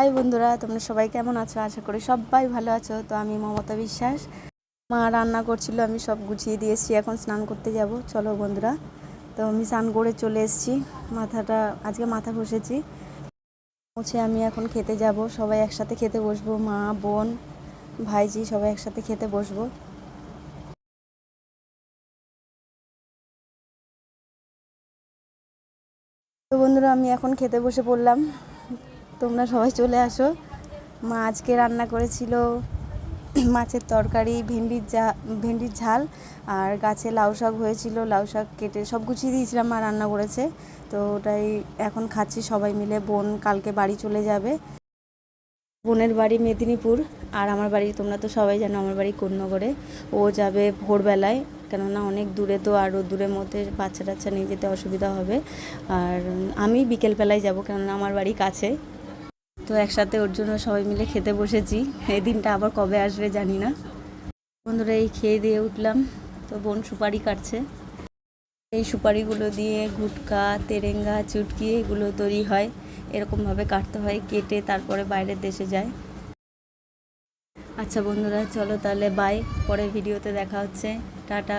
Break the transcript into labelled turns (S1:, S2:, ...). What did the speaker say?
S1: High বন্ধুরা, তোমরা সবাই কেমন আছো? আশা করি সবাই ভালো আছো। তো আমি মমতা বিশ্বাস। মা রান্না করছিল, আমি সব গুছিয়ে দিয়েছি। এখন স্নান করতে যাব। চলো বন্ধুরা, তো আমি স্নান করে চলে এসেছি। আজকে মাথা ঘষেছি, মুছে আমি এখন খেতে যাব। সবাই একসাথে খেতে বসবো, মা, বোন, ভাইজি সবাই একসাথে খেতে বসবো। তো বন্ধুরা, আমি এখন খেতে বসে পড়লাম। তোমরা সবাই চলে আসো। মা আজকে রান্না করেছিল মাছের তরকারি, ভেন্ডির ঝাল, আর গাছে লাউ শাক হয়েছিল। লাউ শাক কেটে সব গুছিয়ে দিয়েছিলাম, মা রান্না করেছে। তো ওটাই এখন খাচ্ছি সবাই মিলে। বোন কালকে বাড়ি চলে যাবে। বোনের বাড়ি মেদিনীপুর, আর আমার বাড়ি তোমরা তো সবাই জানো, আমার বাড়ি কোন্নগরে। ও যাবে ভোরবেলায়, কেননা অনেক দূরে, তো আর দূরের মধ্যে বাচ্চা টাচ্চা নিয়ে যেতে অসুবিধা হবে। আর আমি বিকেলবেলায় যাব, কেননা আমার বাড়ি কাছে। তো একসাথে ওর জন্য সবাই মিলে খেতে বসেছি। এই দিনটা আবার কবে আসবে জানি না। বন্ধুরা, এই খেয়ে দিয়ে উঠলাম। তো বোন সুপারি কাটছে। এই সুপারিগুলো দিয়ে গুটকা, তেরেঙ্গা, চুটকি এগুলো তৈরি হয়। এরকমভাবে কাটতে হয়, কেটে তারপরে বাইরের দেশে যায়। আচ্ছা বন্ধুরা, চলো তাহলে বাই। পরের ভিডিওতে দেখা হচ্ছে। টাটা।